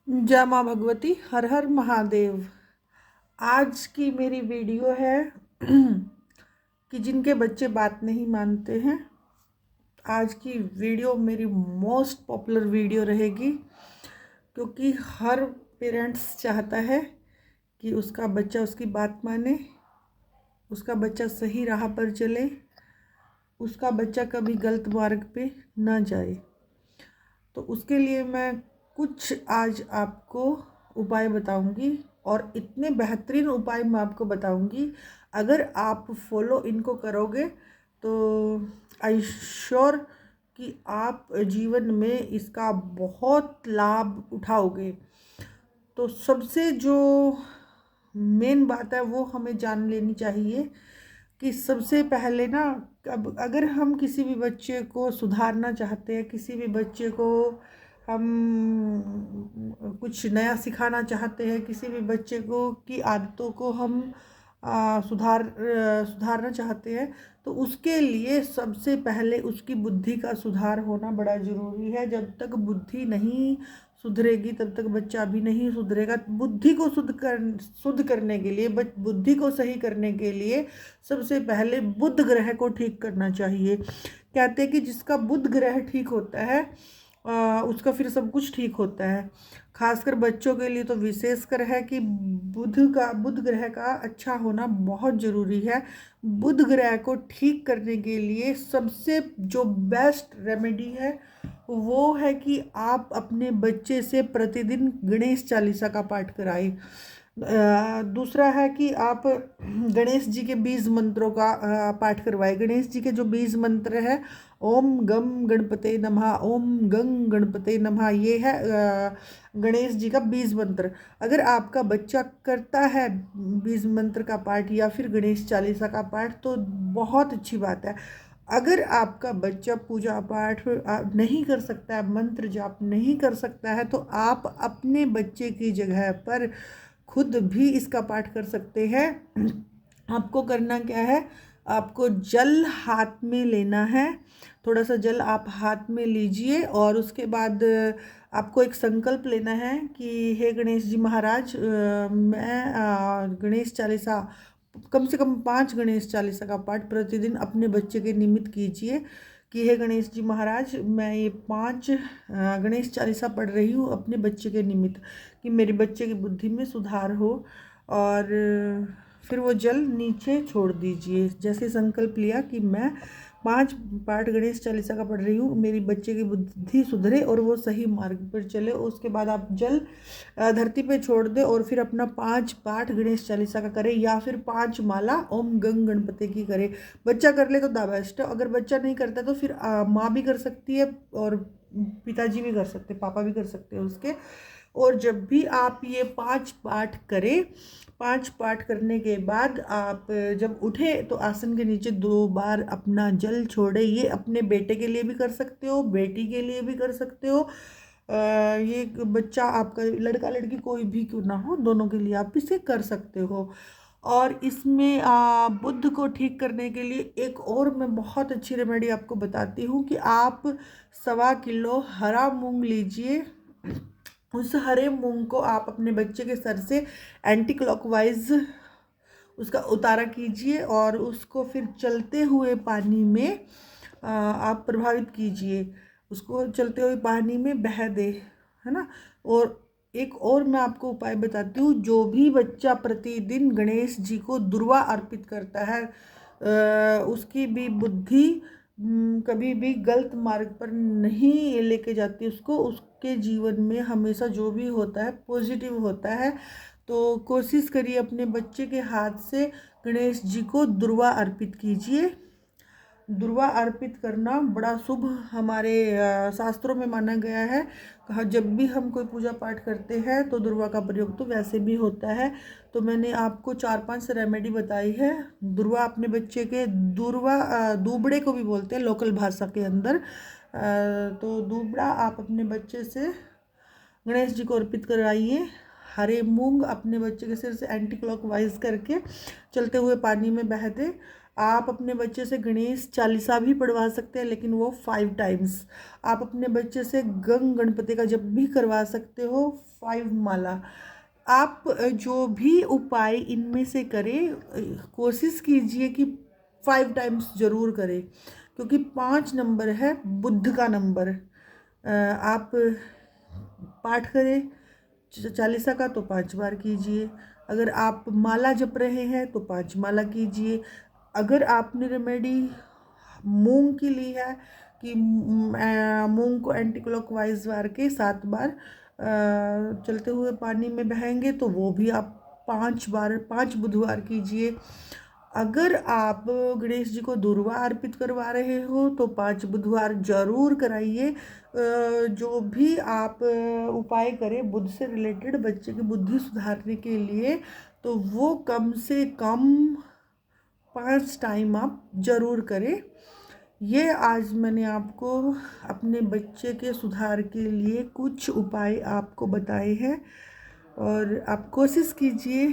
जय माँ भगवती, हर हर महादेव। आज की मेरी वीडियो है कि जिनके बच्चे बात नहीं मानते हैं। आज की वीडियो मेरी मोस्ट पॉपुलर वीडियो रहेगी, क्योंकि हर पेरेंट्स चाहता है कि उसका बच्चा उसकी बात माने, उसका बच्चा सही राह पर चले, उसका बच्चा कभी गलत मार्ग पे ना जाए। तो उसके लिए मैं कुछ आज आपको उपाय बताऊंगी, और इतने बेहतरीन उपाय मैं आपको बताऊंगी, अगर आप फॉलो इनको करोगे तो आई श्योर कि आप जीवन में इसका बहुत लाभ उठाओगे। तो सबसे जो मेन बात है वो हमें जान लेनी चाहिए कि सबसे पहले ना, अब अगर हम किसी भी बच्चे को सुधारना चाहते हैं, किसी भी बच्चे को हम कुछ नया सिखाना चाहते हैं, किसी भी बच्चे को की आदतों को हम सुधारना चाहते हैं, तो उसके लिए सबसे पहले उसकी बुद्धि का सुधार होना बड़ा ज़रूरी है। जब तक बुद्धि नहीं सुधरेगी तब तक बच्चा भी नहीं सुधरेगा। बुद्धि को शुद्ध करने के लिए, बुद्धि को सही करने के लिए सबसे पहले बुध ग्रह को ठीक करना चाहिए। कहते हैं कि जिसका बुध ग्रह ठीक होता है उसका फिर सब कुछ ठीक होता है। खासकर बच्चों के लिए तो विशेषकर है कि बुध ग्रह का अच्छा होना बहुत ज़रूरी है। बुध ग्रह को ठीक करने के लिए सबसे जो बेस्ट रेमेडी है वो है कि आप अपने बच्चे से प्रतिदिन गणेश चालीसा का पाठ कराएं। दूसरा है कि आप गणेश जी के बीज मंत्रों का पाठ करवाएं। गणेश जी के जो बीज मंत्र है, ओम गम गणपते नमः, ओम गंग गणपते नमः, ये है गणेश जी का बीज मंत्र। अगर आपका बच्चा करता है बीज मंत्र का पाठ या फिर गणेश चालीसा का पाठ तो बहुत अच्छी बात है। अगर आपका बच्चा पूजा पाठ नहीं कर सकता है, मंत्र जाप नहीं कर सकता है, तो आप अपने बच्चे की जगह पर खुद भी इसका पाठ कर सकते हैं। आपको करना क्या है, आपको जल हाथ में लेना है। थोड़ा सा जल आप हाथ में लीजिए और उसके बाद आपको एक संकल्प लेना है कि हे गणेश जी महाराज, मैं गणेश चालीसा कम से कम 5 गणेश चालीसा का पाठ प्रतिदिन अपने बच्चे के निमित्त कीजिए। कि हे गणेश जी महाराज, मैं ये 5 गणेश चालीसा पढ़ रही हूँ अपने बच्चे के निमित्त, कि मेरे बच्चे की बुद्धि में सुधार हो। और फिर वो जल नीचे छोड़ दीजिए। जैसे संकल्प लिया कि मैं 5 पाठ गणेश चालीसा का पढ़ रही हूँ, मेरी बच्चे की बुद्धि सुधरे और वो सही मार्ग पर चले। उसके बाद आप जल धरती पे छोड़ दे और फिर अपना 5 पाठ गणेश चालीसा का करें, या फिर 5 माला ओम गंग गणपति की करें। बच्चा कर ले तो द बेस्ट है। अगर बच्चा नहीं करता तो फिर माँ भी कर सकती है और पिताजी भी कर सकते, पापा भी कर सकते हैं उसके। और जब भी आप ये 5 पाठ करें, 5 पाठ करने के बाद आप जब उठे तो आसन के नीचे 2 बार अपना जल छोड़े। ये अपने बेटे के लिए भी कर सकते हो, बेटी के लिए भी कर सकते हो। ये बच्चा आपका लड़का लड़की कोई भी क्यों ना हो, दोनों के लिए आप इसे कर सकते हो। और इसमें बुद्ध को ठीक करने के लिए एक और मैं बहुत अच्छी रेमेडी आपको बताती हूँ कि आप 1.25 किलो हरा मूंग लीजिए। उस हरे मूंग को आप अपने बच्चे के सर से एंटी क्लॉकवाइज उसका उतारा कीजिए और उसको फिर चलते हुए पानी में आप प्रभावित कीजिए। उसको चलते हुए पानी में बह दे, है ना। और एक और मैं आपको उपाय बताती हूँ। जो भी बच्चा प्रतिदिन गणेश जी को दुर्वा अर्पित करता है, उसकी भी बुद्धि कभी भी गलत मार्ग पर नहीं लेके जाती उसको। उसके जीवन में हमेशा जो भी होता है पॉजिटिव होता है। तो कोशिश करिए अपने बच्चे के हाथ से गणेश जी को दुर्वा अर्पित कीजिए। दुर्वा अर्पित करना बड़ा शुभ हमारे शास्त्रों में माना गया है। कहा जब भी हम कोई पूजा पाठ करते हैं तो दुर्वा का प्रयोग तो वैसे भी होता है। तो मैंने आपको 4-5 रेमेडी बताई है। दुर्वा अपने बच्चे के, दुर्वा दूबड़े को भी बोलते हैं लोकल भाषा के अंदर। तो दूबड़ा आप अपने बच्चे से गणेश जी को अर्पित कराइए। हरे मूंग अपने बच्चे के सिर से एंटी क्लॉकवाइज करके चलते हुए पानी में बह दे। आप अपने बच्चे से गणेश चालीसा भी पढ़वा सकते हैं, लेकिन वो 5 टाइम्स। आप अपने बच्चे से गणपति का जप भी करवा सकते हो, 5 माला। आप जो भी उपाय इनमें से करें, कोशिश कीजिए कि 5 टाइम्स ज़रूर करें, क्योंकि 5 नंबर है बुद्ध का नंबर। आप पाठ करें चालीसा का तो 5 बार कीजिए। अगर आप माला जप रहे हैं तो 5 माला कीजिए। अगर आपने रेमेडी मूंग की ली है कि मूंग को एंटी क्लॉकवाइज वार के 7 बार चलते हुए पानी में बहाएंगे, तो वो भी आप 5 बार 5 बुधवार कीजिए। अगर आप गणेश जी को दुर्वा अर्पित करवा रहे हो तो 5 बुधवार जरूर कराइए। जो भी आप उपाय करें बुद्ध से रिलेटेड बच्चे की बुद्धि सुधारने के लिए, तो वो कम से कम 5 टाइम आप ज़रूर करें। ये आज मैंने आपको अपने बच्चे के सुधार के लिए कुछ उपाय आपको बताए हैं, और आप कोशिश कीजिए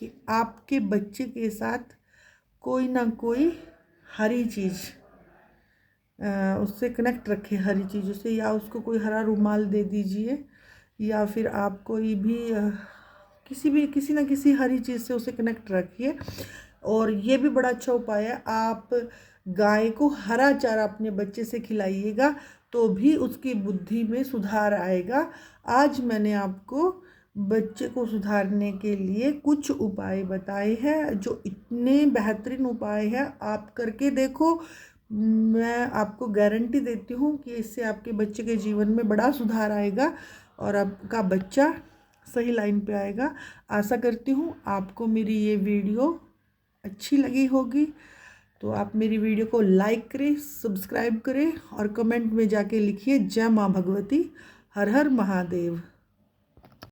कि आपके बच्चे के साथ कोई ना कोई हरी चीज़ उससे कनेक्ट रखें, हरी चीज़ों से, या उसको कोई हरा रुमाल दे दीजिए, या फिर आप कोई भी किसी ना किसी हरी चीज़ से उसे कनेक्ट रखिए। और ये भी बड़ा अच्छा उपाय है, आप गाय को हरा चारा अपने बच्चे से खिलाइएगा तो भी उसकी बुद्धि में सुधार आएगा। आज मैंने आपको बच्चे को सुधारने के लिए कुछ उपाय बताए हैं, जो इतने बेहतरीन उपाय हैं, आप करके देखो। मैं आपको गारंटी देती हूँ कि इससे आपके बच्चे के जीवन में बड़ा सुधार आएगा और आपका बच्चा सही लाइन पे आएगा। आशा करती हूँ आपको मेरी ये वीडियो अच्छी लगी होगी, तो आप मेरी वीडियो को लाइक करें, सब्सक्राइब करें और कमेंट में जाके लिखिए जय माँ भगवती, हर हर महादेव।